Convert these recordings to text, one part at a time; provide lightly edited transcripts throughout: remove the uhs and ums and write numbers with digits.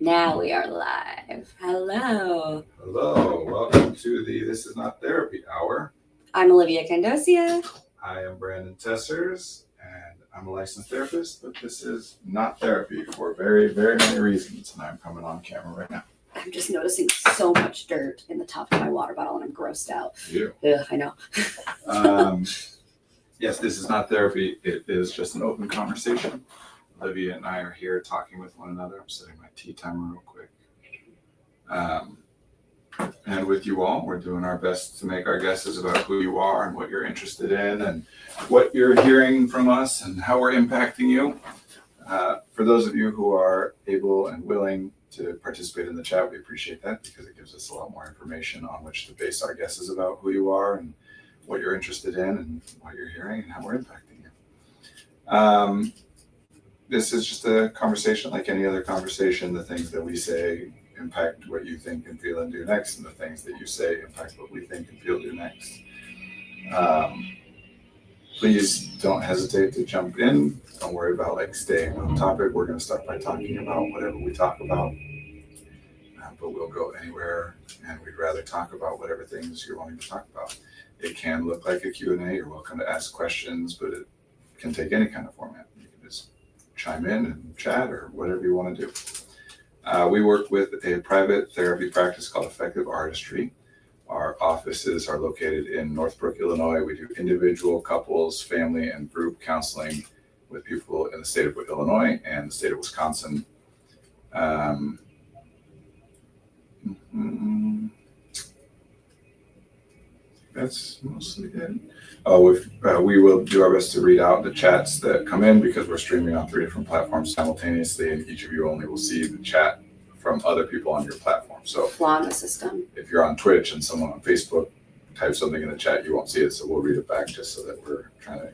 Now we are live. Hello. Hello, welcome to the This Is Not Therapy Hour. I'm Olivia Candosia. I am Brandon Tessers, and I'm a licensed therapist, but this is not therapy for very, very many reasons, and I'm coming on camera right now. I'm just noticing so much dirt in the top of my water bottle and I'm grossed out. You. Ugh, I know. Yes, this is not therapy. It is just an open conversation. Olivia and I are here talking with one another. I'm setting my tea timer real quick. And with you all, we're doing our best to make our guesses about who you are and what you're interested in and what you're hearing from us and how we're impacting you. For those of you who are able and willing to participate in the chat, we appreciate that because it gives us a lot more information on which to base our guesses about who you are and what you're interested in and what you're hearing and how we're impacting you. This is just a conversation like any other conversation. The things that we say impact what you think and feel and do next, and the things that you say impact what we think and feel do next. Please don't hesitate to jump in. Don't worry about staying on topic. We're going to start by talking about whatever we talk about, but we'll go anywhere, and we'd rather talk about whatever things you're wanting to talk about. It can look like a Q&A. You're welcome to ask questions, but it can take any kind of format. You can just chime in and chat or whatever you want to do. We work with a private therapy practice called Effective Artistry. Our offices are located in Northbrook, Illinois. We do individual, couples, family, and group counseling with people in the state of Illinois and the state of Wisconsin. That's mostly it. We will do our best to read out the chats that come in because we're streaming on 3 different platforms simultaneously, and each of you only will see the chat from other people on your platform. So flaw in the system. If you're on Twitch and someone on Facebook types something in the chat, you won't see it. So we'll read it back just so that we're trying to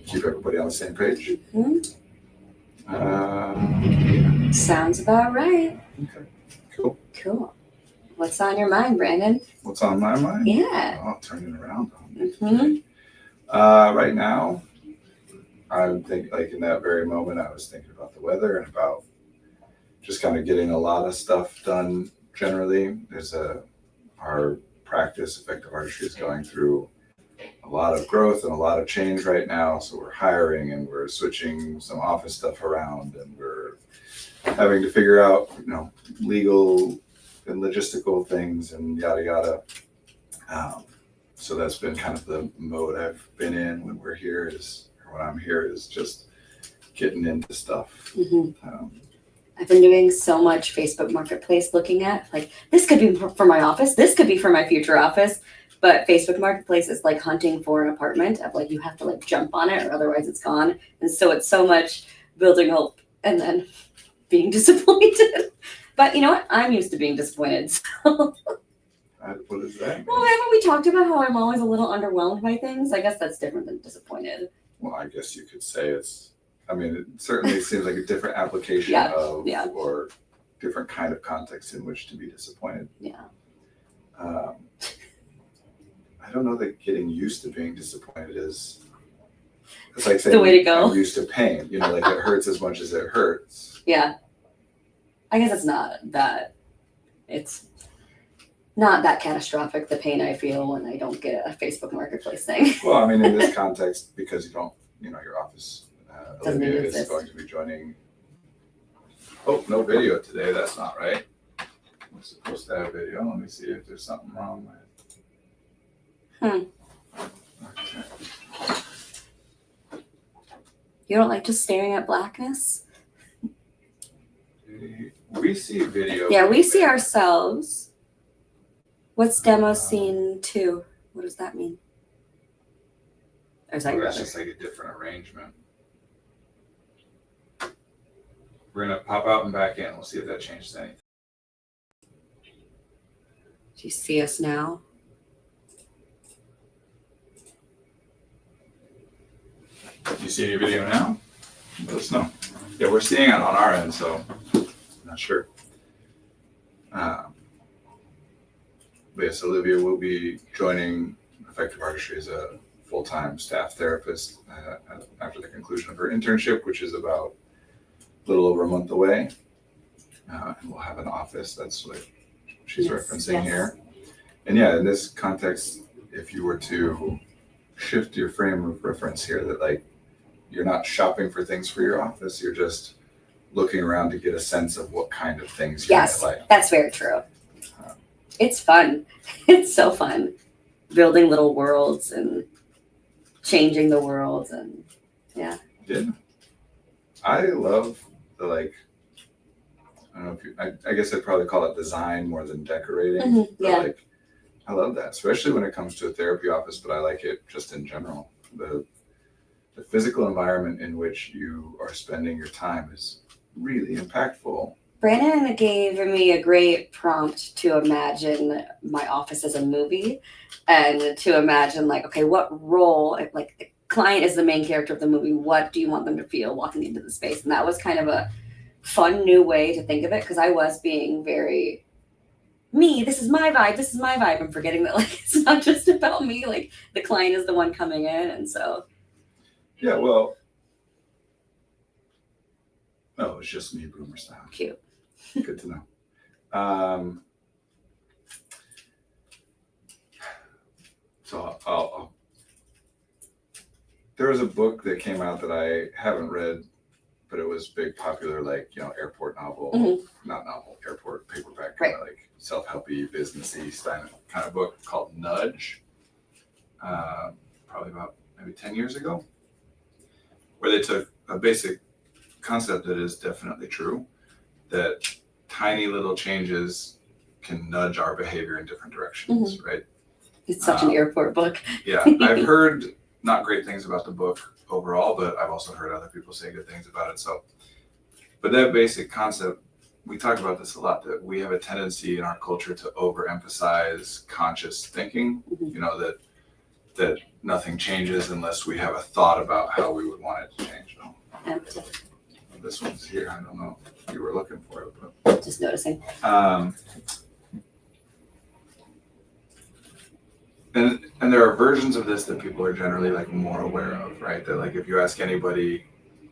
keep everybody on the same page. Mm-hmm. Sounds about right. Okay, cool. Cool. What's on your mind, Brandon? What's on my mind? Yeah. Oh, turning around. Mm-hmm. Right now, I'm thinking, in that very moment, I was thinking about the weather and about just kind of getting a lot of stuff done generally. Our practice, Effective Artistry, is going through a lot of growth and a lot of change right now. So we're hiring and we're switching some office stuff around and we're having to figure out, legal and logistical things and yada yada. So that's been kind of the mode I've been in when I'm here is just getting into stuff. Mm-hmm. I've been doing so much Facebook Marketplace looking at this could be for my office, this could be for my future office, but Facebook Marketplace is like hunting for an apartment of you have to jump on it or otherwise it's gone. And so it's so much building hope and then being disappointed. But you know what? I'm used to being disappointed. So. What is that? Well, haven't we talked about how I'm always a little underwhelmed by things? I guess that's different than disappointed. Well, I guess you could say it certainly seems like a different application or different kind of context in which to be disappointed. Yeah. I don't know that getting used to being disappointed is, it's like saying the way to go. I'm used to pain, it hurts as much as it hurts. Yeah. I guess it's not that catastrophic, the pain I feel when I don't get a Facebook Marketplace thing. Well, in this context, because you don't, your office, Olivia is going to be joining. Oh, no video today. That's not right. We're supposed to have video. Let me see if there's something wrong with it. Okay. You don't like just staring at blackness? We see video. Yeah, we see ourselves. What's demo scene 2? What does that mean? Or is that that's just a different arrangement. We're going to pop out and back in. We'll see if that changes anything. Do you see us now? Do you see any video now? Let us know. Yeah, we're seeing it on our end, so I'm not sure. But yes, Olivia will be joining Effective Artistry as a full-time staff therapist after the conclusion of her internship, which is about little over a month away. And we'll have an office. That's what she's Yes, referencing yes. here. And yeah, in this context, if you were to shift your frame of reference here, that like you're not shopping for things for your office, you're just looking around to get a sense of what kind of things you Yes, might like. that's very true. It's fun. It's so fun building little worlds and changing the world. And Yeah. I love the like, I don't know if you, I guess I'd probably call it design more than decorating. But yeah, like, I love that, especially when it comes to a therapy office, but I like it just in general. The physical environment in which you are spending your time is really impactful. Brandon gave me a great prompt to imagine my office as a movie and to imagine like, okay, what role, if, like the client is the main character of the movie, what do you want them to feel walking into the space? And that was kind of a fun new way to think of it because I was being very me, this is my vibe. I'm forgetting that like it's not just about me, like the client is the one coming in. And so Yeah, well, no, it's just me, boomer style. cute. Good to know. So I'll there was a book that came out that I haven't read, but it was big, popular, like, airport novel, not novel, airport paperback, Right. like self-helpy, businessy style kind of book called Nudge, probably about maybe 10 years ago, where they took a basic concept that is definitely true, that tiny little changes can nudge our behavior in different directions, right? It's such an airport book. Yeah, I've heard not great things about the book overall, but I've also heard other people say good things about it. So, but that basic concept, we talk about this a lot, that we have a tendency in our culture to overemphasize conscious thinking, that nothing changes unless we have a thought about how we would want it to change. This one's here. I don't know if you were looking for it, but Just noticing. And there are versions of this that people are generally like more aware of, right? That like if you ask anybody,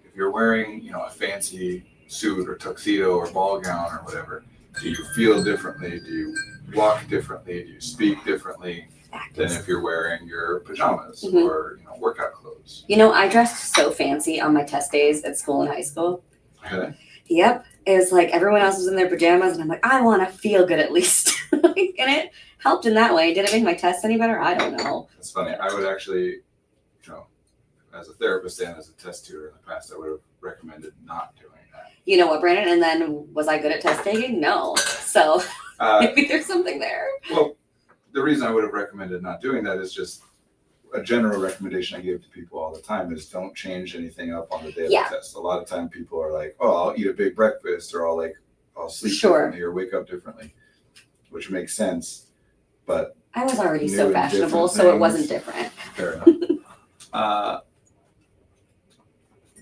if you're wearing, a fancy suit or tuxedo or ball gown or whatever, do you feel differently? Do you walk differently? Do you speak differently than if you're wearing your pajamas or workout clothes? I dressed so fancy on my test days at school and high school. Okay. Yep. It was like everyone else was in their pajamas and I'm like, I want to feel good at least. And it helped in that way. Did it make my test any better? I don't know. That's funny. I would actually, as a therapist and as a test tutor in the past, I would have recommended not doing that. You know what, Brandon? And then was I good at test taking? No. So maybe there's something there. Well, the reason I would have recommended not doing that is just a general recommendation I give to people all the time is don't change anything up on the day of the test. A lot of time people are like, oh, I'll eat a big breakfast or I'll sleep differently or wake up differently, which makes sense. But I was already so fashionable, so it wasn't different. Fair enough.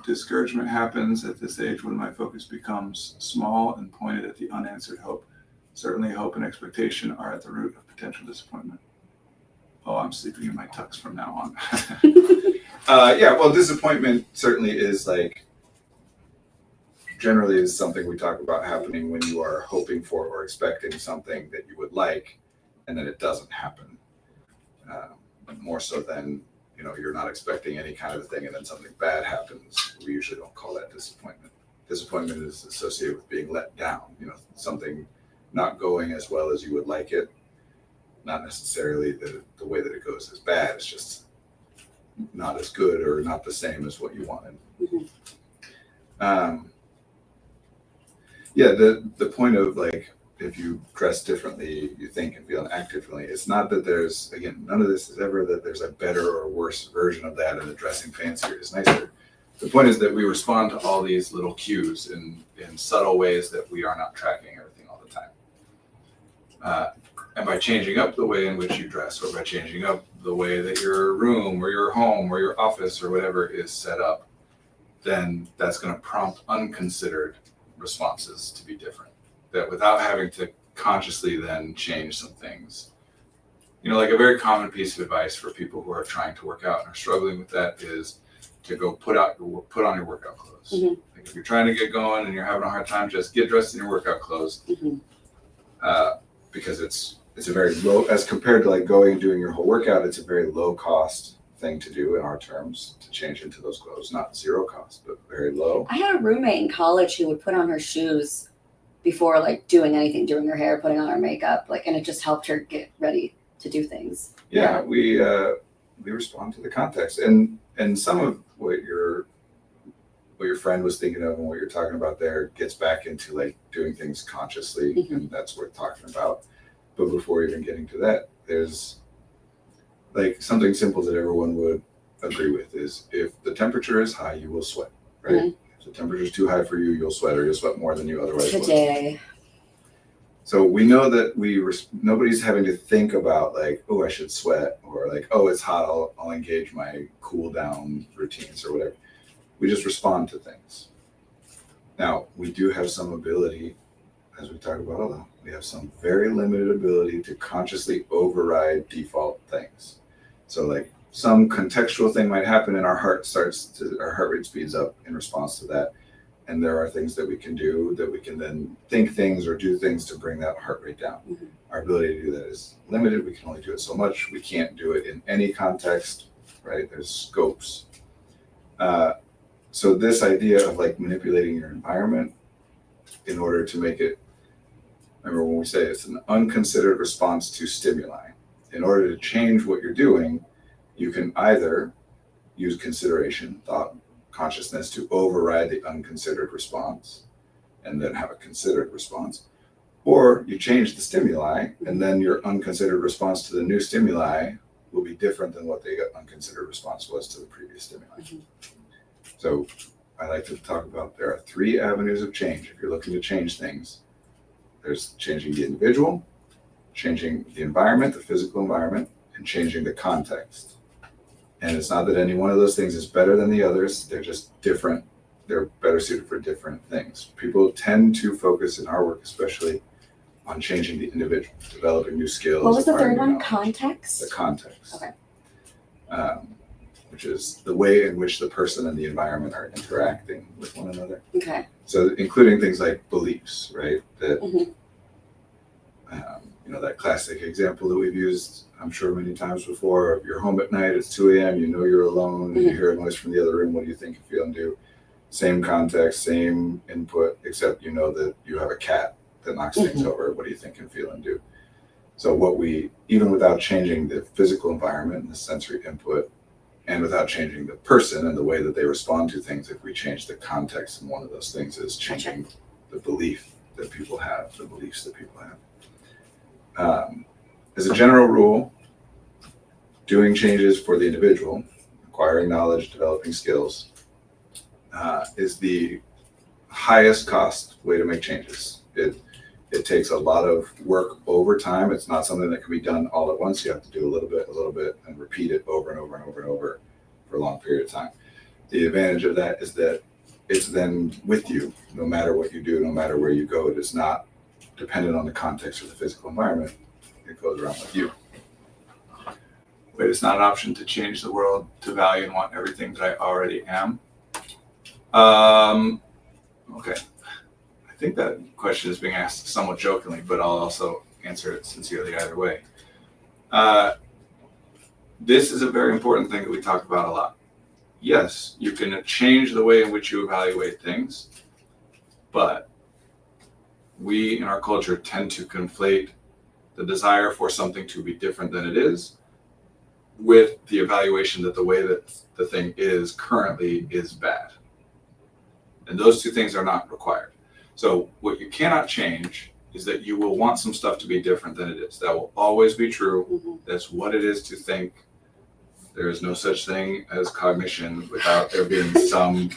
Discouragement happens at this age when my focus becomes small and pointed at the unanswered hope. Certainly hope and expectation are at the root of potential disappointment. Oh, I'm sleeping in my tux from now on. Well, disappointment certainly is generally is something we talk about happening when you are hoping for or expecting something that you would like, and then it doesn't happen. More so than, you're not expecting any kind of a thing and then something bad happens. We usually don't call that disappointment. Disappointment is associated with being let down, something not going as well as you would like it. Not necessarily the way that it goes is bad. It's just not as good or not the same as what you wanted. The point of if you dress differently, you think and feel and act differently. It's not that there's, again, none of this is ever that there's a better or worse version of that and the dressing fancier is nicer. The point is that we respond to all these little cues in subtle ways that we are not tracking everything all the time. And by changing up the way in which you dress, or by changing up the way that your room or your home or your office or whatever is set up, then that's going to prompt unconsidered responses to be different. That without having to consciously then change some things. A very common piece of advice for people who are trying to work out and are struggling with that is to go put on your workout clothes. Mhm. Like if you're trying to get going and you're having a hard time, just get dressed in your workout clothes. Mhm. Because it's a very low, as compared to like going and doing your whole workout, it's a very low cost thing to do in our terms, to change into those clothes. Not zero cost, but very low. I had a roommate in college who would put on her shoes before like doing anything, doing her hair, putting on her makeup, like, and it just helped her get ready to do things. Yeah, we respond to the context, and some of what your friend was thinking of and what you're talking about there gets back into like doing things consciously, Mhm. and that's what we're talking about. But before even getting to that, there's like something simple that everyone would agree with is if the temperature is high, you will sweat, right? Mhm. If the temperature is too high for you, you'll sweat, or you'll sweat more than you otherwise would. Today. So we know that nobody's having to think about like, oh, I should sweat, or like, oh, it's hot, I'll engage my cool down routines or whatever. We just respond to things. Now, we do have some ability, as we talk about a lot, we have some very limited ability to consciously override default things. So like some contextual thing might happen and our heart rate speeds up in response to that. And there are things that we can do that we can then think things or do things to bring that heart rate down. Mhm. Our ability to do that is limited. We can only do it so much. We can't do it in any context, right? There's scopes. So this idea of like manipulating your environment in order to make it, remember when we say it's an unconsidered response to stimuli. In order to change what you're doing, you can either use consideration, thought, consciousness to override the unconsidered response and then have a considered response, or you change the stimuli and then your unconsidered response to the new stimuli will be different than what the unconsidered response was to the previous stimuli. Mhm. So I like to talk about there are 3 avenues of change. If you're looking to change things, there's changing the individual, changing the environment, the physical environment, and changing the context. And it's not that any one of those things is better than the others. They're just different. They're better suited for different things. People tend to focus in our work, especially on changing the individual, developing new skills. What was the third acquiring one? new knowledge. Context? The context. Okay. Which is the way in which the person and the environment are interacting with one another. Okay. So including things like beliefs, right? That, Mhm. that classic example that we've used, I'm sure many times before, you're home at night, it's 2 a.m., you know you're alone, and you hear a noise from the other room, what do you think, feel, and do? Same context, same input, except you know that you have a cat that knocks things over, what do you think and feel and do? So even without changing the physical environment and the sensory input, and without changing the person and the way that they respond to things, if we change the context, and one of those things is changing the beliefs that people have. As a general rule, doing changes for the individual, acquiring knowledge, developing skills, is the highest cost way to make changes. It takes a lot of work over time. It's not something that can be done all at once. You have to do a little bit, and repeat it over and over and over and over for a long period of time. The advantage of that is that it's then with you, no matter what you do, no matter where you go. It is not dependent on the context or the physical environment. It goes around with you. Wait, it's not an option to change the world to value and want everything that I already am. Okay. I think that question is being asked somewhat jokingly, but I'll also answer it sincerely either way. This is a very important thing that we talk about a lot. Yes, you can change the way in which you evaluate things, but we in our culture tend to conflate the desire for something to be different than it is with the evaluation that the way that the thing is currently is bad. And those two things are not required. So what you cannot change is that you will want some stuff to be different than it is. That will always be true. Mm-hmm. That's what it is to think. There is no such thing as cognition without there being some,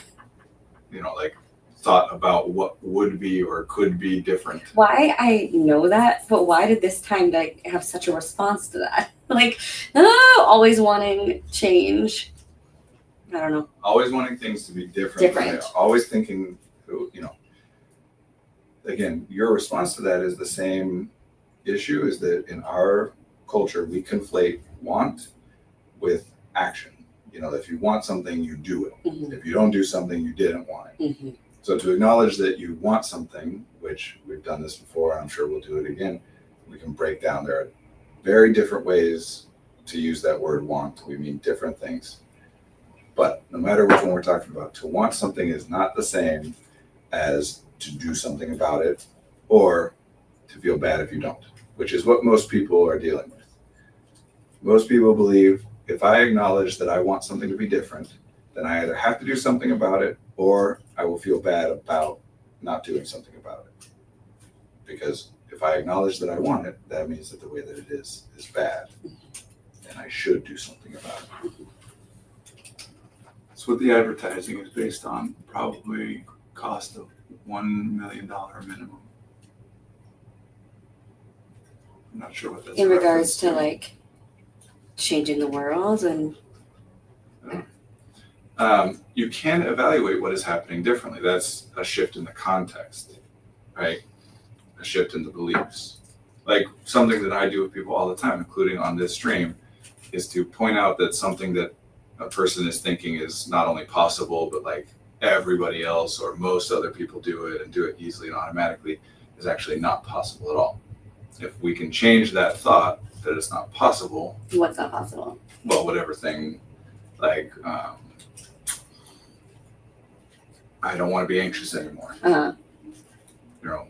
thought about what would be or could be different. Why I know that, but why did this time have such a response to that? Always wanting change. I don't know. Always wanting things to be different. Always thinking, again, your response to that is the same issue, is that in our culture, we conflate want with action. If you want something, you do it. Mhm. If you don't do something, you didn't want it. Mhm. So to acknowledge that you want something, which we've done this before, I'm sure we'll do it again, we can break down. There are very different ways to use that word want. We mean different things. But no matter which one we're talking about, to want something is not the same as to do something about it or to feel bad if you don't, which is what most people are dealing with. Most people believe if I acknowledge that I want something to be different, then I either have to do something about it or I will feel bad about not doing something about it. Because if I acknowledge that I want it, that means that the way that it is bad and I should do something about it. That's what the advertising is based on, probably cost of $1 million minimum. I'm not sure what that's In regards to reference like changing the world and You can evaluate what is happening differently. That's a shift in the context, right? A shift in the beliefs. Like something that I do with people all the time, including on this stream, is to point out that something that a person is thinking is not only possible, but like everybody else or most other people do it and do it easily and automatically is actually not possible at all. If we can change that thought that it's not possible, what's not possible. well, whatever thing, like I don't want to be anxious anymore.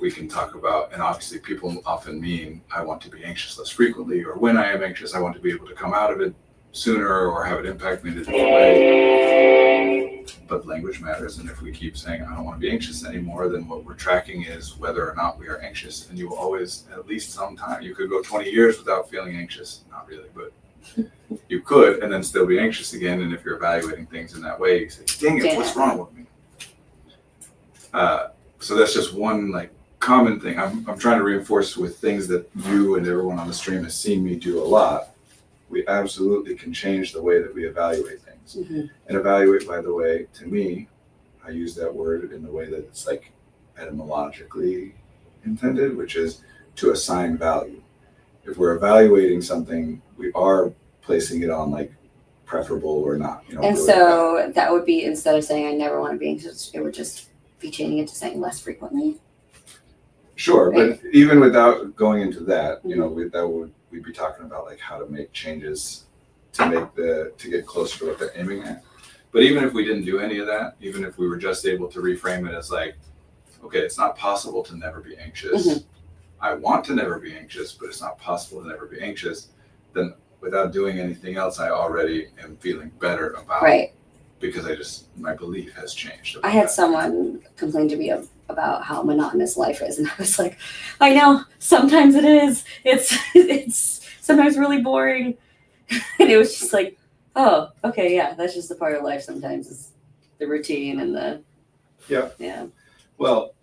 We can talk about, and obviously people often mean I want to be anxious less frequently, or when I am anxious, I want to be able to come out of it sooner or have it impact me in a different way. But language matters, and if we keep saying I don't want to be anxious anymore, then what we're tracking is whether or not we are anxious. And you will always, at least sometime, you could go 20 years without feeling anxious. Not really, but you could, and then still be anxious again. And if you're evaluating things in that way, you say, dang it, what's wrong with me? So that's just one like common thing. I'm trying to reinforce with things that you and everyone on the stream has seen me do a lot. We absolutely can change the way that we evaluate things. Mm-hmm. And evaluate, by the way, to me, I use that word in the way that it's like etymologically intended, which is to assign value. If we're evaluating something, we are placing it on like preferable or not. And so that would be, instead of saying I never want to be anxious, it would just be changing it to saying less frequently. Sure, Right. but even without going into that, we'd be talking about like how to make changes to get closer to what they're aiming at. But even if we didn't do any of that, even if we were just able to reframe it as like, okay, it's not possible to never be anxious. Mhm. I want to never be anxious, but it's not possible to never be anxious. Then without doing anything else, I already am feeling better about it. Right. Because my belief has changed. I had someone complain to me about how monotonous life is, and I was like, I know, sometimes it is. It's sometimes really boring. And it was just like, oh, okay, yeah, that's just a part of life sometimes, is the routine and the yeah. Well,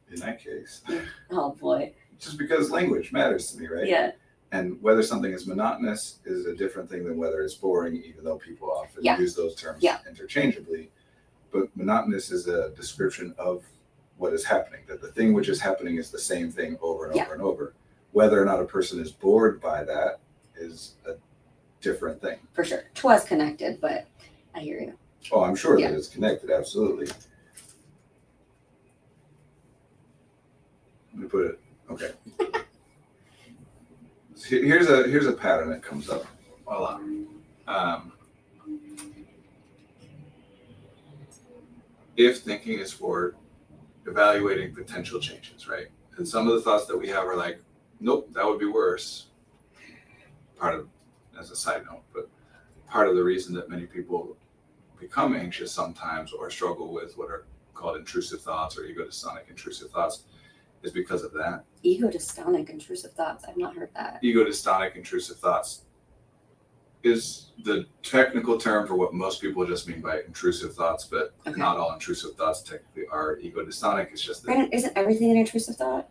in that case, Oh boy. just because language matters to me, right? Yeah. And whether something is monotonous is a different thing than whether it's boring, even though people often use those terms interchangeably. But monotonous is a description of what is happening, that the thing which is happening is the same thing over and over and over. Whether or not a person is bored by that is a different thing. For sure. 'Twas connected, but I hear you. Oh, I'm sure that it's connected, absolutely. Let me put it, okay. Here's a pattern that comes up a lot. If thinking is for evaluating potential changes, right? And some of the thoughts that we have are like, nope, that would be worse. Part of, as a side note, but part of the reason that many people become anxious sometimes or struggle with what are called intrusive thoughts or egodystonic intrusive thoughts is because of that. Egodystonic intrusive thoughts. I've not heard that. Egodystonic intrusive thoughts is the technical term for what most people just mean by intrusive thoughts, but not all intrusive thoughts technically are egodystonic. It's just that. Brandon, isn't everything an intrusive thought?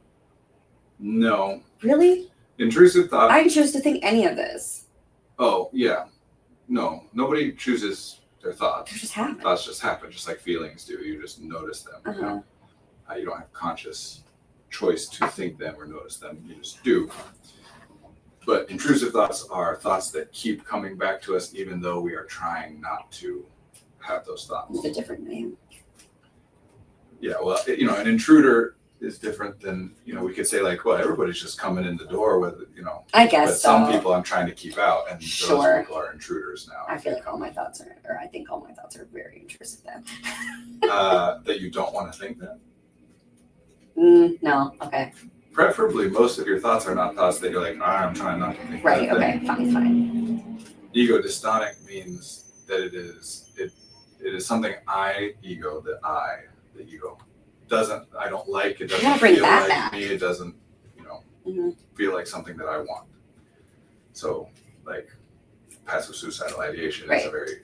No. Really? Intrusive thought. I choose to think any of this. Oh, yeah. No, nobody chooses their thoughts. They just happen. Thoughts just happen, just like feelings do. You just notice them. You don't have conscious choice to think them or notice them. You just do. But intrusive thoughts are thoughts that keep coming back to us even though we are trying not to have those thoughts. With a different name. Yeah, well, an intruder is different than, we could say like, well, everybody's just coming in the door with, I but guess some so. people I'm trying to keep out, and those Sure. people are intruders now. I feel like all my thoughts are, or I think all my thoughts are very intrusive then. That you don't want to think that. No, okay. Preferably, most of your thoughts are not thoughts that you're like, I'm trying not to think Right, that thing. okay, fine. Ego dystonic means that it is something the ego doesn't, I don't like, it gotta doesn't bring feel that like back. me, it doesn't, Mhm. feel like something that I want. So like passive suicidal ideation is Right. a very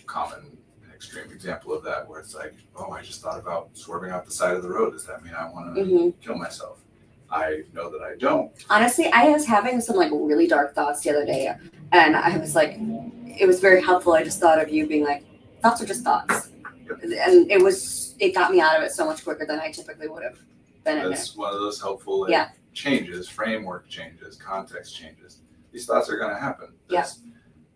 common and extreme example of that, where it's like, oh, I just thought about swerving off the side of the road. Does that mean I want to Mhm. kill myself? I know that I don't. Honestly, I was having some like really dark thoughts the other day, and I was like, it was very helpful. I just thought of you being like, thoughts are just thoughts, and it got me out of it so much quicker than I typically would have been in it. That's one of those helpful Yeah. changes, framework changes, context changes. These thoughts are going to happen.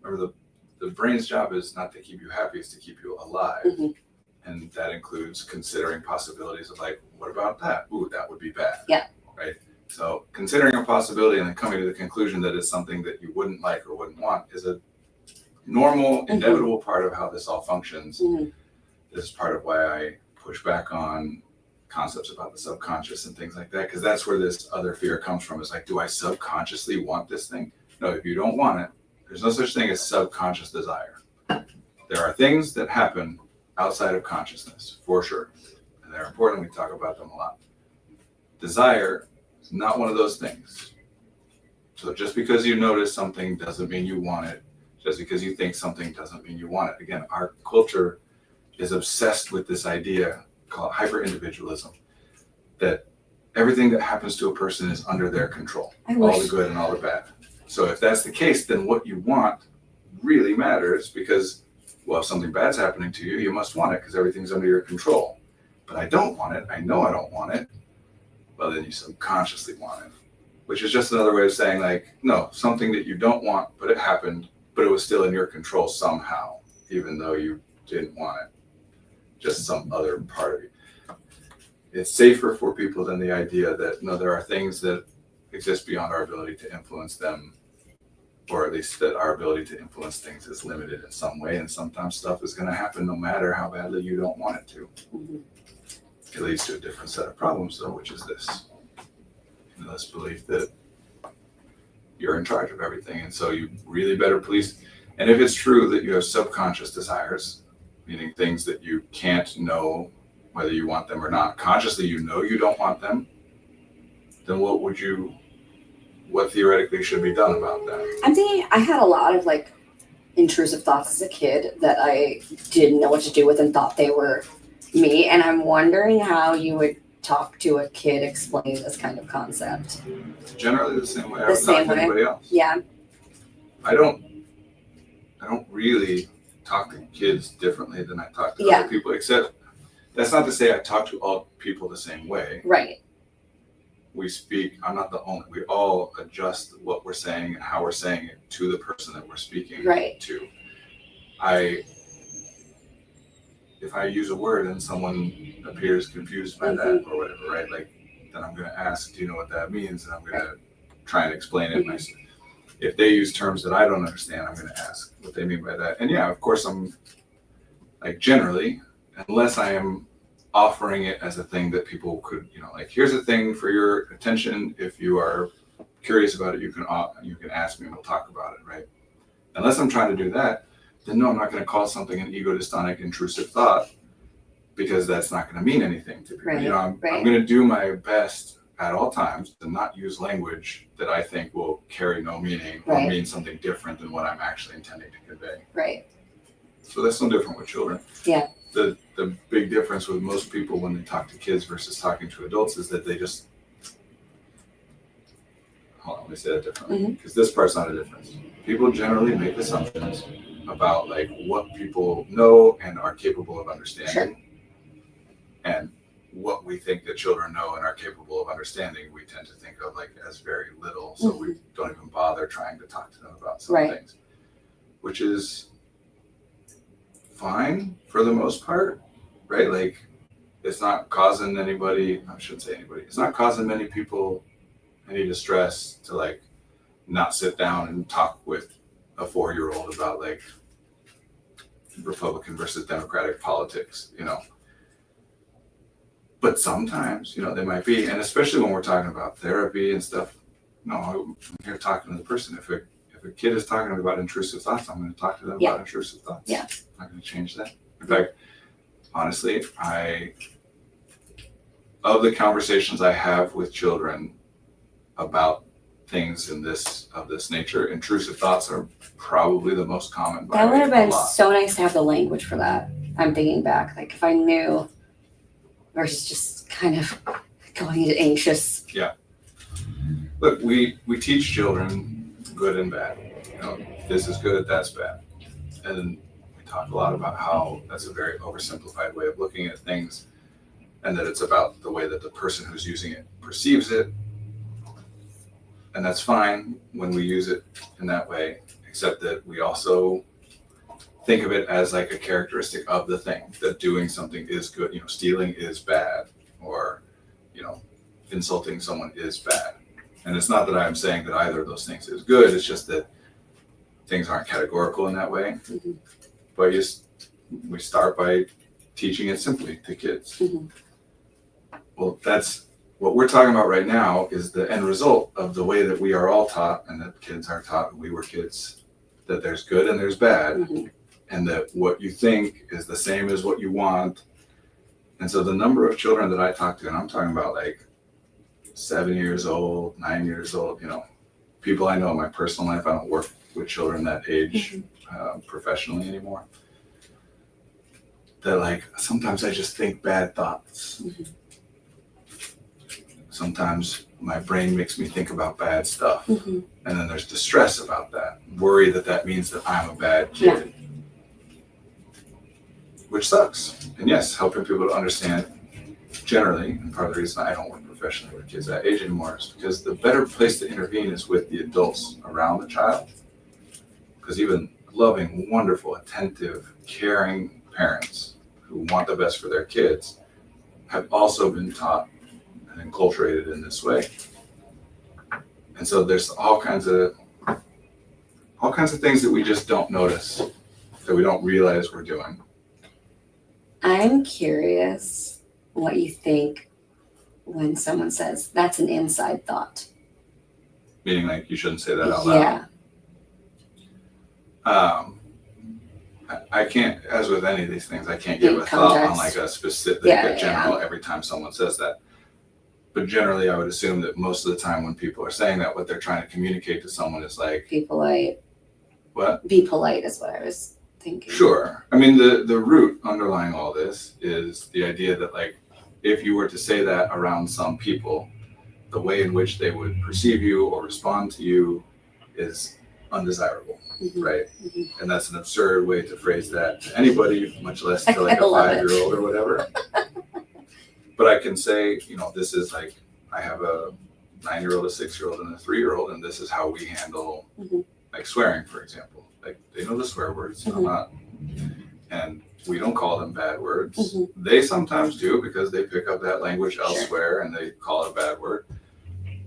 Remember, the brain's job is not to keep you happy, it's to keep you alive. Mhm. And that includes considering possibilities of like, what about that? Ooh, that would be bad. Yeah. Right? So considering a possibility and then coming to the conclusion that it's something that you wouldn't like or wouldn't want is a normal, inevitable part of how this all functions. Mhm. This is part of why I push back on concepts about the subconscious and things like that, because that's where this other fear comes from. Is like, do I subconsciously want this thing? No, if you don't want it, there's no such thing as subconscious desire. There are things that happen outside of consciousness, for sure. And they're important, we talk about them a lot. Desire is not one of those things. So just because you notice something doesn't mean you want it. Just because you think something doesn't mean you want it. Again, our culture is obsessed with this idea called hyper-individualism, that everything that happens to a person is under their control, all the good and all the bad. So if that's the case, then what you want really matters, because, well, if something bad's happening to you, you must want it because everything's under your control. But I don't want it. I know I don't want it. Well, then you subconsciously want it, which is just another way of saying like, no, something that you don't want, but it happened, but it was still in your control somehow, even though you didn't want it. Just some other part of you. It's safer for people than the idea that, no, there are things that exist beyond our ability to influence them, or at least that our ability to influence things is limited in some way, and sometimes stuff is going to happen no matter how badly you don't want it to. Mhm. It leads to a different set of problems, though, which is this belief that you're in charge of everything, and so you really better police. And if it's true that you have subconscious desires, meaning things that you can't know whether you want them or not, consciously you know you don't want them, then what theoretically should be done about that? I'm thinking I had a lot of like intrusive thoughts as a kid that I didn't know what to do with and thought they were me. And I'm wondering how you would talk to a kid explaining this kind of concept. Generally the same way I The would talk same to way. anybody else. Yeah. I don't really talk to kids differently than I talk to Yeah. other people, except that's not to say I talk to all people the same way. Right. I'm not the only, we all adjust what we're saying and how we're saying it to the person that we're speaking Right. to. If I use a word and someone appears confused by that or whatever, right? Like, then I'm going to ask, do you know what that means? And I'm going to try and explain it myself. If they use terms that I don't understand, I'm going to ask what they mean by that. And yeah, of course, I'm like generally, unless I am offering it as a thing that people could, like, here's a thing for your attention. If you are curious about it, you can ask me and we'll talk about it, right? Unless I'm trying to do that, then no, I'm not going to call something an ego dystonic intrusive thought, because that's not going to mean anything to people. Right, I'm going to do my best at all times to not use language that I think will carry no meaning or mean something different than what I'm actually intending to convey. Right. So that's no different with children. Yeah. The big difference with most people when they talk to kids versus talking to adults is that they just, hold on, let me say that differently, because this part's not a difference. People generally make assumptions about like what people know and are capable of understanding. Sure. And what we think that children know and are capable of understanding, we tend to think of like as very little. So we don't even bother trying to talk to them about some Right. things, which is fine for the most part, right? Like it's not causing anybody, I shouldn't say anybody, it's not causing many people any distress to like not sit down and talk with a 4-year-old about like Republican versus Democratic politics, you know. But sometimes, you know, they might be, and especially when we're talking about therapy and stuff, no, I'm here talking to the person. If a kid is talking to me about intrusive thoughts, I'm going to talk to them Yeah. about intrusive thoughts. Yeah. I'm not going to change that. In fact, honestly, of the conversations I have with children about things of this nature, intrusive thoughts are probably the most common. by That would have a been lot. so nice to have the language for that. I'm thinking back, like if I knew versus just kind of going into anxious. Look, we teach children good and bad. You know, this is good, that's bad. And we talk a lot about how that's a very oversimplified way of looking at things, and that it's about the way that the person who's using it perceives it. And that's fine when we use it in that way, except that we also think of it as like a characteristic of the thing, that doing something is good. You know, stealing is bad, or, you know, insulting someone is bad. And it's not that I'm saying that either of those things is good, it's just that things aren't categorical in that way. Mhm. But we start by teaching it simply to kids. Mhm. Well, that's what we're talking about right now, is the end result of the way that we are all taught, and that kids are taught when we were kids, that there's good and there's bad, Mhm. and that what you think is the same as what you want. And so the number of children that I talk to, and I'm talking about like 7 years old, 9 years old, you know, people I know in my personal life, I don't work with children that age professionally anymore, that like sometimes I just think bad thoughts. Mhm. Sometimes my brain makes me think about bad stuff, Mhm. and then there's distress about that, worry that that means that I'm a bad kid, which sucks. And yes, helping people to understand generally, and part of the reason I don't work professionally with kids that age anymore is because the better place to intervene is with the adults around the child. Because even loving, wonderful, attentive, caring parents who want the best for their kids have also been taught and enculturated in this way. And so there's all kinds of things that we just don't notice, that we don't realize we're doing. I'm curious what you think when someone says that's an inside thought. Meaning like you shouldn't say that out loud. Yeah. I can't, as with any of these things, I can't give In a thought on context. like a specific, Yeah, a general every time someone says that. But generally, I would assume that most of the time when people are saying that, what they're trying to communicate to someone is like, Be polite. what? Be polite is what I was thinking. Sure. I mean, the root underlying all this is the idea that like, if you were to say that around some people, the way in which they would perceive you or respond to you is undesirable, Mhm. right? Mhm. And that's an absurd way to phrase that to anybody, much less to like I a love it. 5-year-old or whatever. But I can say, you know, this is like, I have a 9-year-old, a 6-year-old, and a 3-year-old, and this is how we handle Mhm. like swearing, for example. Like they know the swear words, I'm Mhm. not, and we don't call them bad words. Mhm. They sometimes do because they pick up that language Sure. elsewhere and they call it a bad word.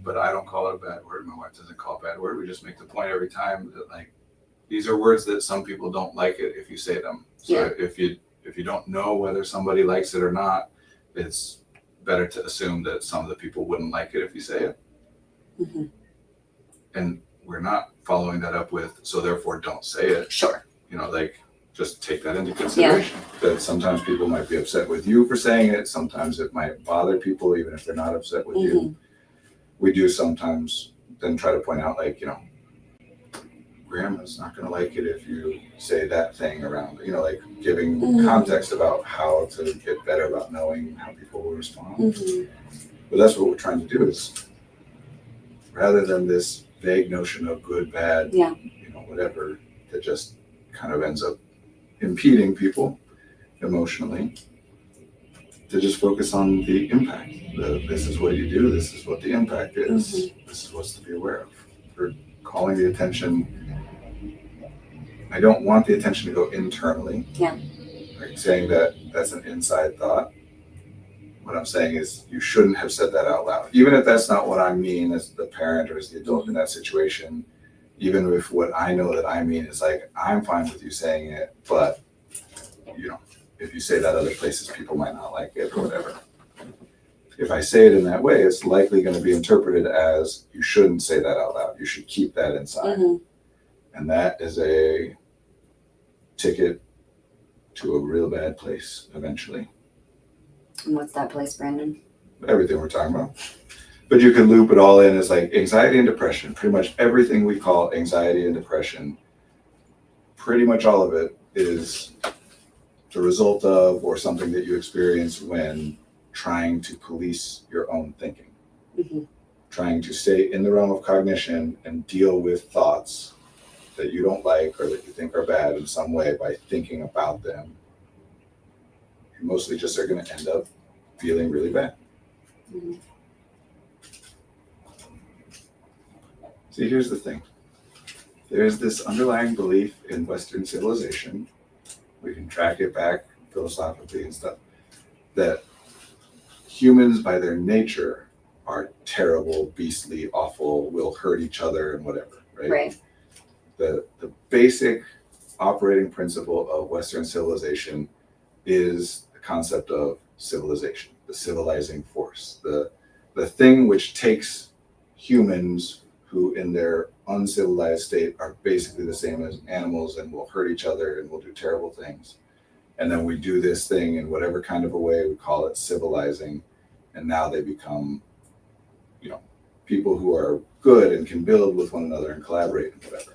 But I don't call it a bad word. My wife doesn't call it a bad word. We just make the point every time that like these are words that some people don't like it if you say them. So Yeah. if you don't know whether somebody likes it or not, it's better to assume that some of the people wouldn't like it if you say it. Mhm. And we're not following that up with, so therefore don't say it. Sure. You know, like just take that into consideration. That sometimes people might be upset with you for saying it. Sometimes it might bother people, even if they're not upset with you. Mhm. We do sometimes then try to point out, like, you know, grandma's not going to like it if you say that thing around, you know, like giving Mhm. context about how to get better about knowing how people will respond. Mhm. But that's what we're trying to do, is rather than this vague notion of good, bad, Yeah. you know, whatever, that just kind of ends up impeding people emotionally, to just focus on the impact. This is what you do, this is what the impact is, this is what's to be aware of. We're calling the attention. I don't want the attention to go internally. Yeah. Like saying that that's an inside thought. What I'm saying is you shouldn't have said that out loud. Even if that's not what I mean as the parent or as the adult in that situation, even if what I know that I mean is like, I'm fine with you saying it, but you know, if you say that other places, people might not like it or whatever. If I say it in that way, it's likely going to be interpreted as you shouldn't say that out loud. You should keep that inside. And that is a ticket to a real bad place eventually. And what's that place, Brandon? Everything we're talking about. But you can loop it all in as like anxiety and depression. Pretty much everything we call anxiety and depression, pretty much all of it is the result of or something that you experience when trying to police your own thinking. Trying to stay in the realm of cognition and deal with thoughts that you don't like or that you think are bad in some way by thinking about them. You mostly just are going to end up feeling really bad. See, here's the thing. There's this underlying belief in Western civilization. We can track it back philosophically and stuff, that humans by their nature are terrible, beastly, awful, will hurt each other and whatever, right? The basic operating principle of Western civilization is the concept of civilization, the civilizing force, the thing which takes humans who in their uncivilized state are basically the same as animals and will hurt each other and will do terrible things. And then we do this thing in whatever kind of a way, we call it civilizing. And now they become, you know, people who are good and can build with one another and collaborate and whatever.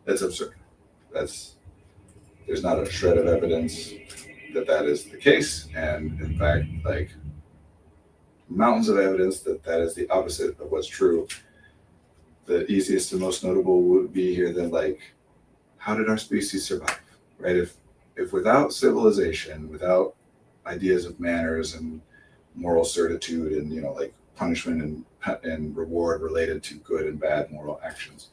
That's absurd. There's not a shred of evidence that that is the case. And in fact, like mountains of evidence that that is the opposite of what's true. The easiest and most notable would be here then, like, how did our species survive, right? If without civilization, without ideas of manners and moral certitude and, you know, like punishment and reward related to good and bad moral actions,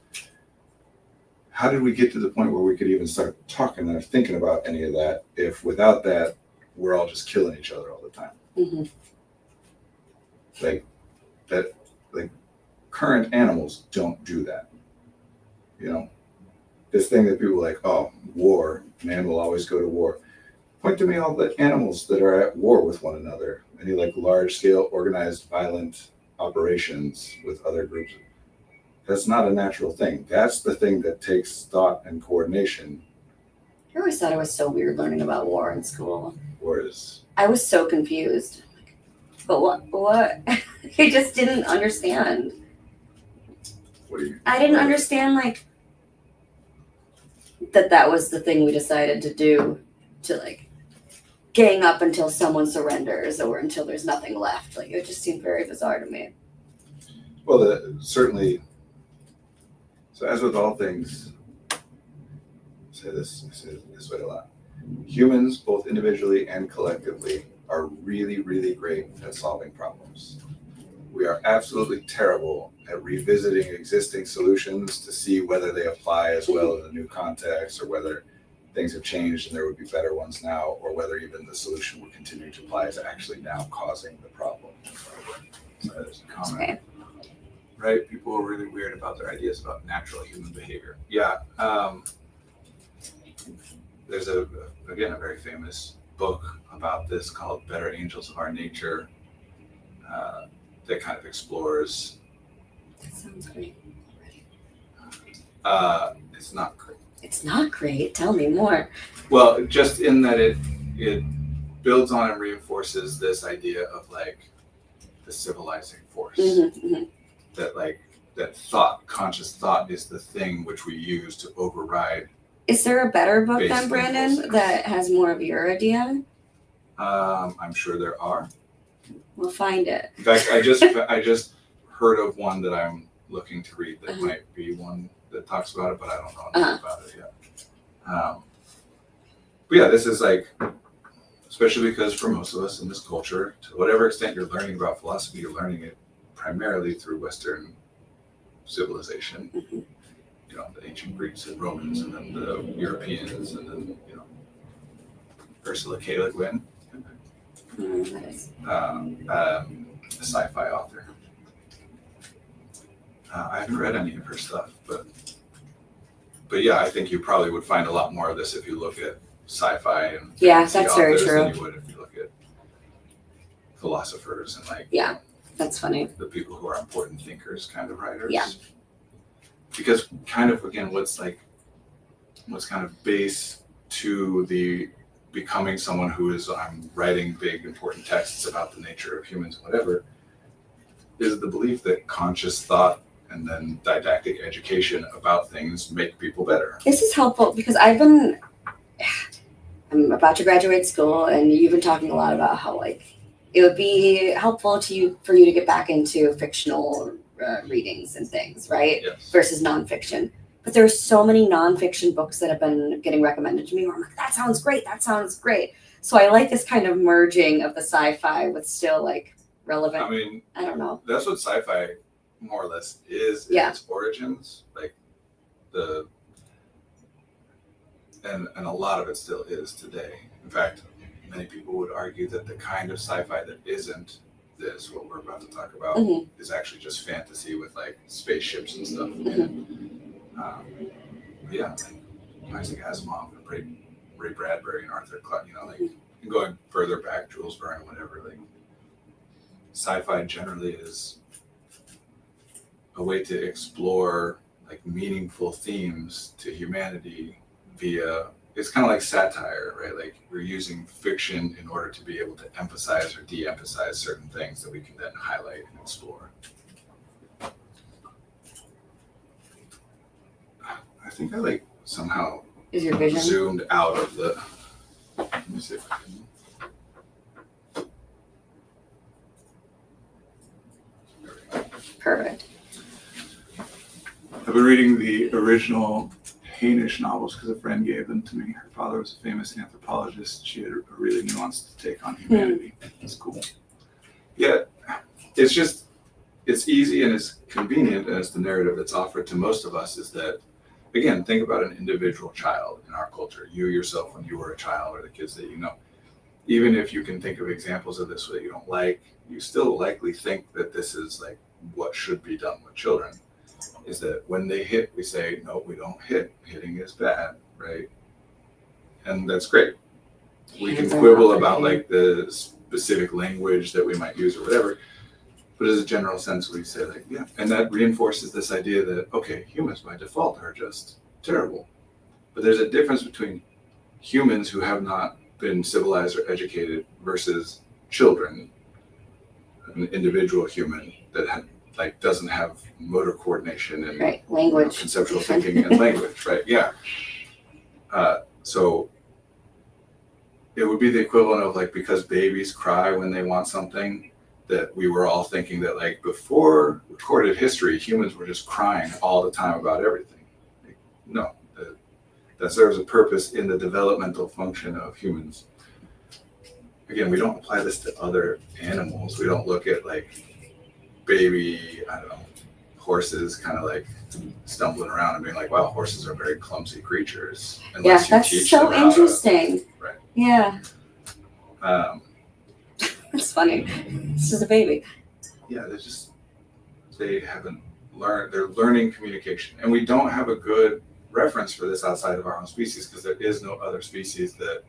how did we get to the point where we could even start talking or thinking about any of that if without that, we're all just killing each other all the time? Like current animals don't do that. You know, this thing that people are like, oh, war, man will always go to war. Point to me all the animals that are at war with one another. Any like large scale organized violent operations with other groups. That's not a natural thing. That's the thing that takes thought and coordination. I always thought it was so weird learning about war in school. Whereas I was so confused. But what? I just didn't understand. what do you? I didn't understand like that was the thing we decided to do, to like gang up until someone surrenders or until there's nothing left. Like it just seemed very bizarre to me. Well, certainly. So as with all things, I say this way a lot. Humans, both individually and collectively, are really, really great at solving problems. We are absolutely terrible at revisiting existing solutions to see whether they apply as well in a new context or whether things have changed and there would be better ones now, or whether even the solution we're continuing to apply is actually now causing the problem. So there's a comment. Right? People are really weird about their ideas about natural human behavior. Yeah. There's a very famous book about this called Better Angels of Our Nature that kind of explores. That sounds great. It's not great. It's not great. Tell me more. Well, just in that it builds on and reinforces this idea of like the civilizing force. That conscious thought is the thing which we use to override. Is there a better book Based than on Brandon those. that has more of your idea? I'm sure there are. We'll find it. In fact, I just heard of one that I'm looking to read that might be one that talks about it, but I don't know enough about it yet. But yeah, this is like especially because for most of us in this culture, to whatever extent you're learning about philosophy, you're learning it primarily through Western civilization. Mhm. You know, the ancient Greeks and Romans, and then the Europeans, and then, you know, Ursula K. Le Guin, That is. a sci-fi author. I haven't read any of her stuff, but yeah, I think you probably would find a lot more of this if you look at sci-fi and Yeah, fantasy that's very authors true. than you would if you look at philosophers and like Yeah, that's funny. the people who are important thinkers kind of writers. Yeah. Because kind of again, what's kind of base to the becoming someone who is I'm writing big important texts about the nature of humans and whatever, is the belief that conscious thought and then didactic education about things make people better. This is helpful because I'm about to graduate school, and you've been talking a lot about how like it would be helpful for you to get back into fictional readings and things, right? Yes. Versus nonfiction. But there's so many nonfiction books that have been getting recommended to me where I'm like, that sounds great. That sounds great. So I like this kind of merging of the sci-fi with still like relevant. I mean, I don't know. that's what sci-fi more or less is Yeah. in its origins. Like and a lot of it still is today. In fact, many people would argue that the kind of sci-fi that isn't this, what we're about to talk about, Mhm. is actually just fantasy with like spaceships and stuff. Yeah, like Isaac Asimov and Ray Bradbury and Arthur Clarke, you know, like and going further back, Jules Verne, whatever, like sci-fi generally is a way to explore like meaningful themes to humanity via, it's kind of like satire, right? Like we're using fiction in order to be able to emphasize or de-emphasize certain things that we can then highlight and explore. I think I like somehow Is your vision? zoomed out of the, let me see if I can. There we go. Perfect. I've been reading the original Hainish novels because a friend gave them to me. Her father was a famous anthropologist. She had a really nuanced take on humanity. It's cool. Yeah, it's easy and it's convenient, and it's the narrative that's offered to most of us is that, again, think about an individual child in our culture. You yourself, when you were a child, or the kids that you know, even if you can think of examples of this that you don't like, you still likely think that this is like what should be done with children. Is that when they hit, we say, no, we don't hit. Hitting is bad, right? And that's great. We can Hands are quibble not about for like the specific language that we might use or whatever, but as a general sense, we say like, yeah. And that reinforces this idea that, okay, humans by default are just terrible. But there's a difference between humans who have not been civilized or educated versus children, an individual human that doesn't have motor coordination and Right. Language. conceptual thinking and language, right? Yeah. So it would be the equivalent of like, because babies cry when they want something, that we were all thinking that like before recorded history, humans were just crying all the time about everything. Like, no, that serves a purpose in the developmental function of humans. Again, we don't apply this to other animals. We don't look at like baby, I don't know, horses kind of like stumbling around and being like, wow, horses are very clumsy creatures. Yeah, Unless you that's teach so them how to- interesting. Right. Yeah, Um, it's funny. This is a baby. yeah, they haven't learned, they're learning communication. And we don't have a good reference for this outside of our own species because there is no other species that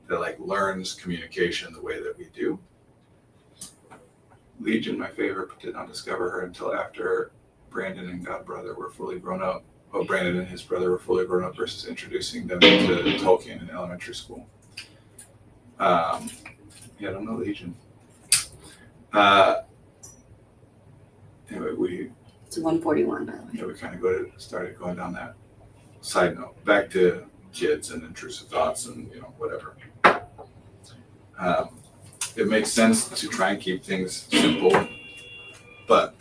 like learns communication the way that we do. Legion, my favorite, but did not discover her until after Brandon and Godbrother were fully grown up. Well, Brandon and his brother were fully grown up versus introducing them to Tolkien in elementary school. Yeah, I don't know Legion. Anyway, It's 141, by the way. we kind of started going down that side note. Back to kids and intrusive thoughts and whatever. It makes sense to try and keep things simple, but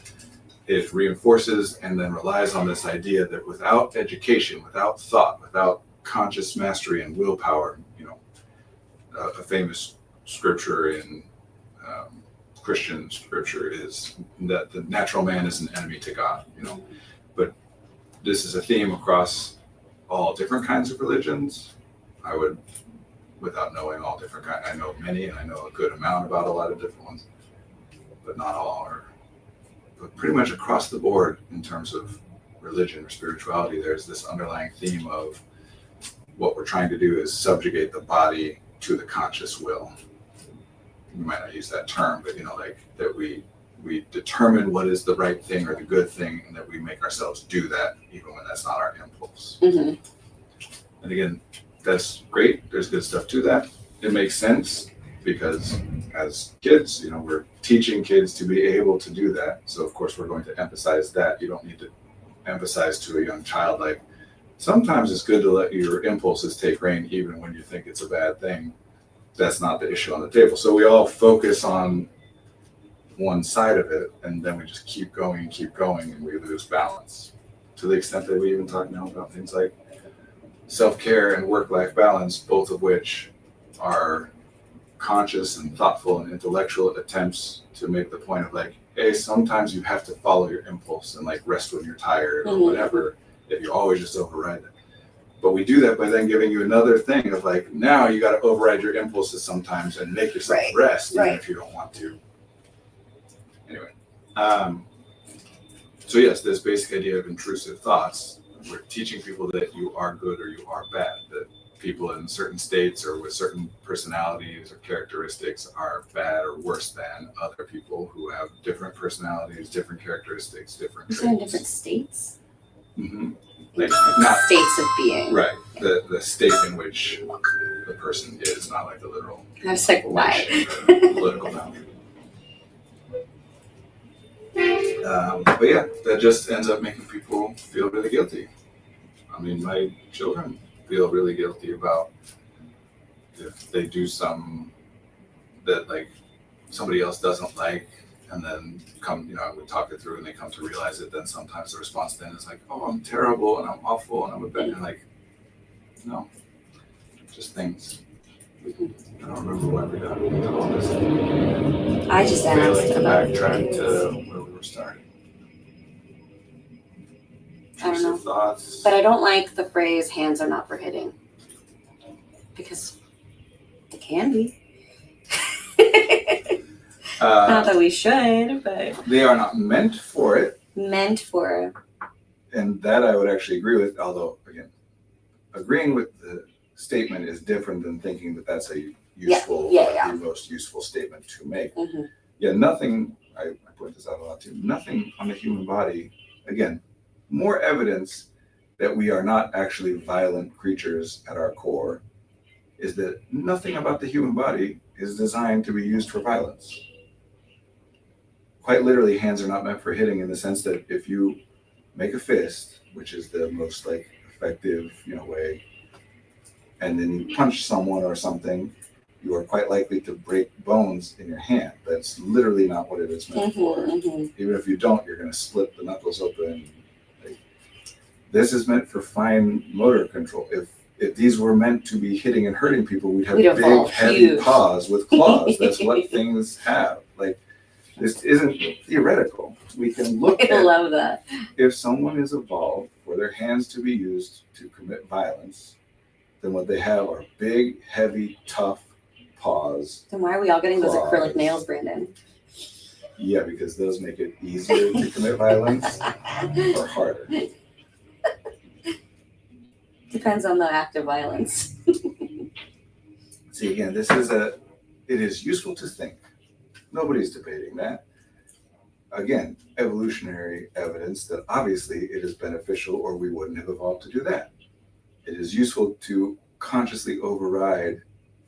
it reinforces and then relies on this idea that without education, without thought, without conscious mastery and willpower, a famous scripture in Christian scripture is that the natural man is an enemy to God, you know. But this is a theme across all different kinds of religions. I would, without knowing all different kinds, I know many and I know a good amount about a lot of different ones, but not all are. But pretty much across the board in terms of religion or spirituality, there's this underlying theme of what we're trying to do is subjugate the body to the conscious will. You might not use that term, but you know, like that we determine what is the right thing or the good thing, and that we make ourselves do that even when that's not our impulse. Mm-hmm. And again, that's great. There's good stuff to that. It makes sense because as kids, you know, we're teaching kids to be able to do that. So of course we're going to emphasize that. You don't need to emphasize to a young child like sometimes it's good to let your impulses take reign even when you think it's a bad thing. That's not the issue on the table. So we all focus on one side of it, and then we just keep going, and we lose balance. To the extent that we even talk now about things like self-care and work-life balance, both of which are conscious and thoughtful and intellectual attempts to make the point of like, hey, sometimes you have to follow your impulse and like rest when you're tired or whatever, if you always just override it. But we do that by then giving you another thing of like, now you got to override your impulses sometimes and make yourself rest, even if you don't want to. Anyway, so yes, this basic idea of intrusive thoughts, we're teaching people that you are good or you are bad, that people in certain states or with certain personalities or characteristics are bad or worse than other people who have different personalities, different characteristics, different traits. In different states? Mm-hmm. Like not states of being. Right. The state in which the person is, not like the literal. I was like, why? Political boundary. But yeah, that just ends up making people feel really guilty. I mean, my children feel really guilty about if they do something that like somebody else doesn't like, and then come, you know, I would talk it through and they come to realize it, then sometimes the response then is like, oh, I'm terrible and I'm awful and I'm a bad, and like, no, just things. I don't remember why we got into all this. I just asked Failing to about backtrack to where we were starting. I don't know. Thoughts. But I don't like the phrase hands are not for hitting. Because they can be. Not that we should, but they are not meant for it. Meant for. And that I would actually agree with, although again, agreeing with the statement is different than thinking that that's a useful, the most useful statement to make. Mm-hmm. Yeah, nothing, I point this out a lot too, nothing on the human body, again, more evidence that we are not actually violent creatures at our core is that nothing about the human body is designed to be used for violence. Quite literally, hands are not meant for hitting in the sense that if you make a fist, which is the most like effective, you know, way, and then you punch someone or something, you are quite likely to break bones in your hand. That's literally not what it is meant for. Mm-hmm. Even if you don't, you're going to split the knuckles open. Like, this is meant for fine motor control. If these were meant to be hitting and hurting people, we'd have big, heavy paws with claws. That's what things have. Like, this isn't theoretical. We can look at love that. If someone is evolved for their hands to be used to commit violence, then what they have are big, heavy, tough paws. Then why are we all getting those acrylic nails, Brandon? Yeah, because those make it easier to commit violence or harder. Depends on the act of violence. See, again, it is useful to think. Nobody's debating that. Again, evolutionary evidence that obviously it is beneficial or we wouldn't have evolved to do that. It is useful to consciously override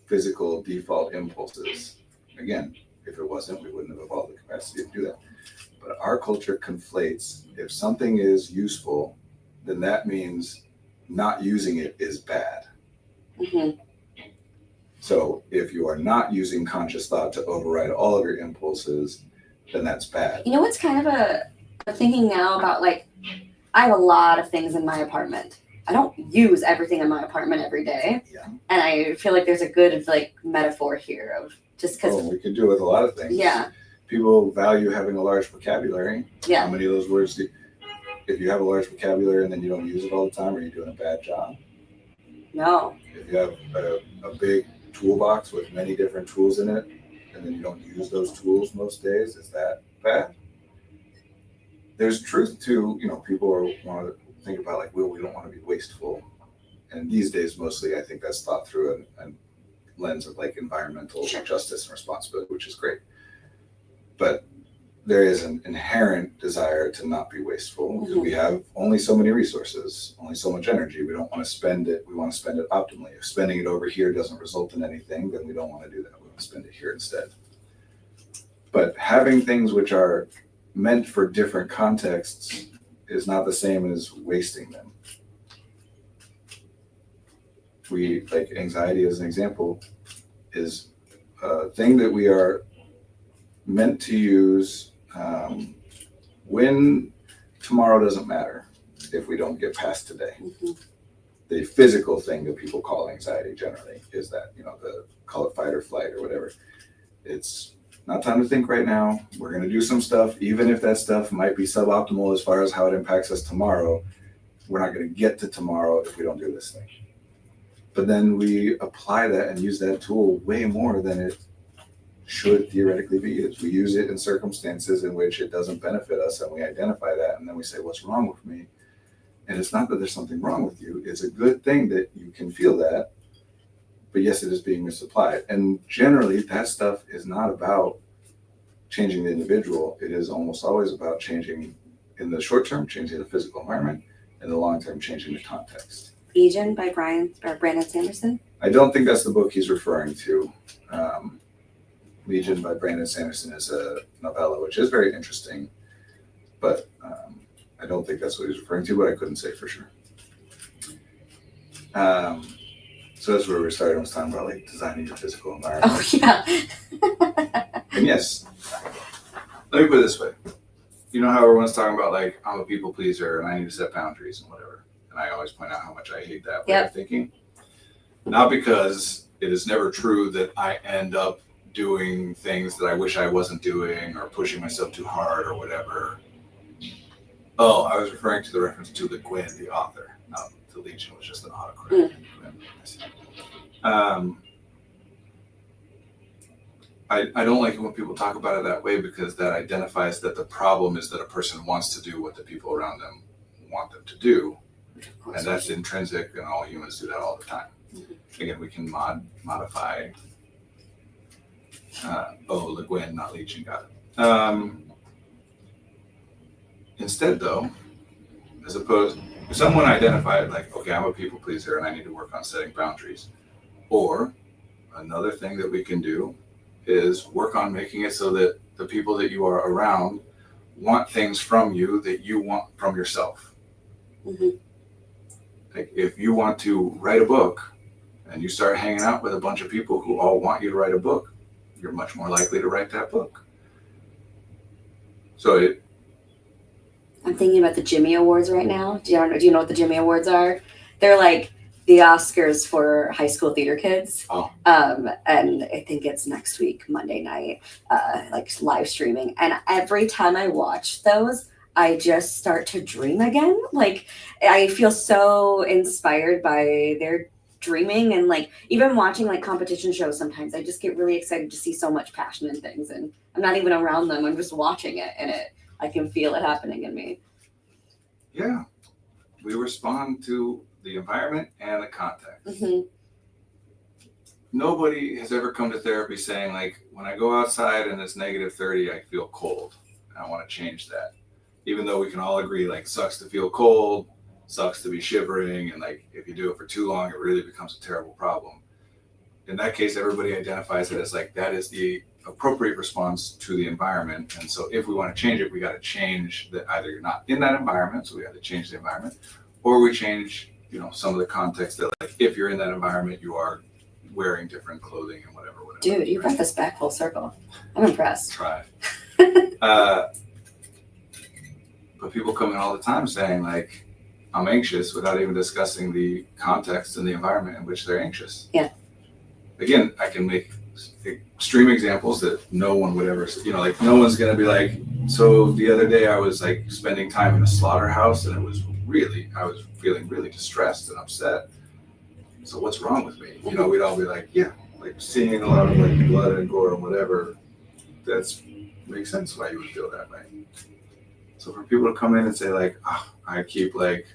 physical default impulses. Again, if it wasn't, we wouldn't have evolved the capacity to do that. But our culture conflates, if something is useful, then that means not using it is bad. Mm-hmm. So if you are not using conscious thought to override all of your impulses, then that's bad. You know what's kind of a thinking now about, like, I have a lot of things in my apartment. I don't use everything in my apartment every day. Yeah. And I feel like there's a good like metaphor here of just because, Oh, we can do it with a lot of things. yeah, People value having a large vocabulary. How yeah, many of those words if you have a large vocabulary and then you don't use it all the time, are you doing a bad job? no, If you have a big toolbox with many different tools in it, and then you don't use those tools most days, is that bad? There's truth to, people want to think about like, well, we don't want to be wasteful. And these days, mostly, I think that's thought through a lens of like environmental Sure. justice and responsibility, which is great. But there is an inherent desire to not be wasteful because we have only so many resources, only so much energy. We don't want to spend it. We want to spend it optimally. If spending it over here doesn't result in anything, then we don't want to do that. We want to spend it here instead. But having things which are meant for different contexts is not the same as wasting them. Like anxiety as an example is a thing that we are meant to use when tomorrow doesn't matter if we don't get past today. The physical thing that people call anxiety generally is that, call it fight or flight or whatever. It's not time to think right now. We're going to do some stuff, even if that stuff might be suboptimal as far as how it impacts us tomorrow. We're not going to get to tomorrow if we don't do this thing. But then we apply that and use that tool way more than it should theoretically be used. We use it in circumstances in which it doesn't benefit us, and we identify that, and then we say, what's wrong with me? And it's not that there's something wrong with you. It's a good thing that you can feel that, but yes, it is being misapplied. And generally, that stuff is not about changing the individual. It is almost always about changing, in the short term, changing the physical environment, in the long term, changing the context. Legion by Brandon Sanderson. I don't think that's the book he's referring to. Legion by Brandon Sanderson is a novella, which is very interesting, but I don't think that's what he's referring to, but I couldn't say for sure. So that's where we started. I was talking about like designing your physical environment. Oh yeah. And yes, Let me put it this way. You know how everyone's talking about like, I'm a people pleaser and I need to set boundaries and whatever. And I always point out how much I hate that way of thinking. Not because it is never true that I end up doing things that I wish I wasn't doing or pushing myself too hard or whatever. Oh, I was referring to the reference to Le Guin, the author. The Legion was just an autocorrect. I don't like it when people talk about it that way because that identifies that the problem is that a person wants to do what the people around them want them to do. And that's intrinsic, and all humans do that all the time. Again, we can modify. Le Guin, not Legion, got it. Instead, though, as opposed, if someone identified like, okay, I'm a people pleaser and I need to work on setting boundaries, or another thing that we can do is work on making it so that the people that you are around want things from you that you want from yourself. Like if you want to write a book and you start hanging out with a bunch of people who all want you to write a book, you're much more likely to write that book. So I'm thinking about the Jimmy Awards right now. Do you know what the Jimmy Awards are? They're like the Oscars for high school theater kids. And I think it's next week, Monday night, like live streaming. And every time I watch those, I just start to dream again. Like I feel so inspired by their dreaming, and like even watching like competition shows sometimes I just get really excited to see so much passion in things, and I'm not even around them. I'm just watching it, and I can feel it happening in me. Yeah, we respond to the environment and the context. Nobody has ever come to therapy saying like, when I go outside and it's -30, I feel cold. And I want to change that. Even though we can all agree like sucks to feel cold, sucks to be shivering, and like if you do it for too long, it really becomes a terrible problem. In that case, everybody identifies it as like that is the appropriate response to the environment. And so if we want to change it, we got to change that either you're not in that environment, so we have to change the environment, or we change, some of the context that like if you're in that environment, you are wearing different clothing and whatever. Dude, you brought this back full circle. I'm impressed. Try. But people come in all the time saying like, I'm anxious without even discussing the context and the environment in which they're anxious. Yeah. Again, I can make extreme examples that no one would ever, like no one's going to be like, so the other day I was like spending time in a slaughterhouse and I was feeling really distressed and upset. So what's wrong with me? We'd all be like, yeah, like seeing a lot of like blood and gore and whatever, that's makes sense why you would feel that way. So for people to come in and say like, I keep like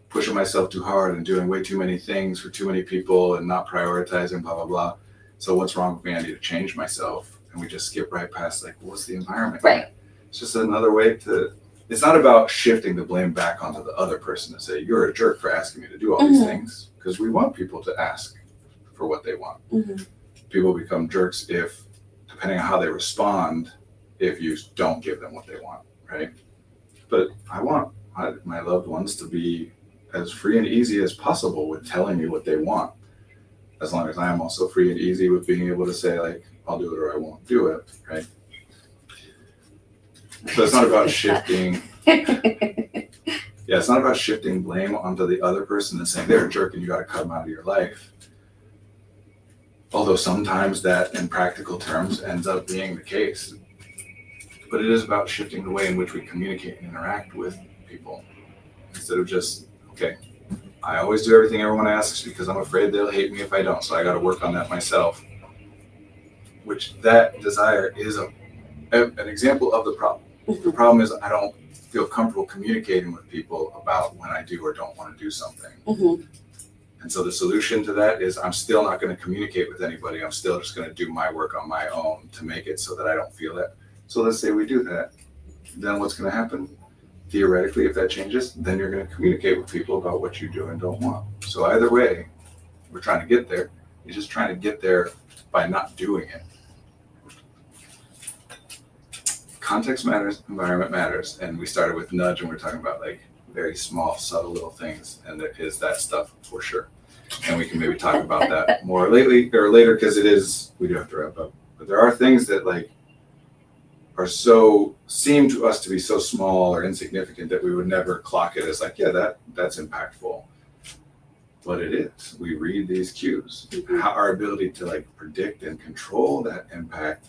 pushing myself too hard and doing way too many things for too many people and not prioritizing, blah, blah, blah. So what's wrong with me? I need to change myself. And we just skip right past like, what's the environment? Right. It's just another way it's not about shifting the blame back onto the other person to say, you're a jerk for asking me to do all these things. Because we want people to ask for what they want. People become jerks depending on how they respond, if you don't give them what they want, right? But I want my loved ones to be as free and easy as possible with telling me what they want. As long as I'm also free and easy with being able to say like, I'll do it or I won't do it, right? So it's not about shifting. Yeah, it's not about shifting blame onto the other person and saying they're a jerk and you got to cut them out of your life. Although sometimes that in practical terms ends up being the case. But it is about shifting the way in which we communicate and interact with people. Instead of just, okay, I always do everything everyone asks because I'm afraid they'll hate me if I don't. So I got to work on that myself. Which that desire is an example of the problem. The problem is I don't feel comfortable communicating with people about when I do or don't want to do something. And so the solution to that is I'm still not going to communicate with anybody. I'm still just going to do my work on my own to make it so that I don't feel that. So let's say we do that. Then what's going to happen? Theoretically, if that changes, then you're going to communicate with people about what you do and don't want. So either way, we're trying to get there. You're just trying to get there by not doing it. Context matters, environment matters. And we started with nudge and we're talking about like very small, subtle little things. And there is that stuff for sure. And we can maybe talk about that more later because we do have to wrap up. But there are things that like seem to us to be so small or insignificant that we would never clock it as like, yeah, that's impactful. But it is. We read these cues. Our ability to like predict and control that impact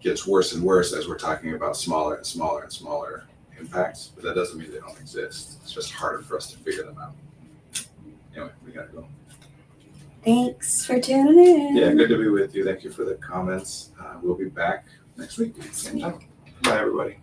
gets worse and worse as we're talking about smaller and smaller and smaller impacts. But that doesn't mean they don't exist. It's just harder for us to figure them out. Anyway, we gotta go. Thanks for tuning in. Yeah, good to be with you. Thank you for the comments. We'll be back next week. Same time. Bye, everybody.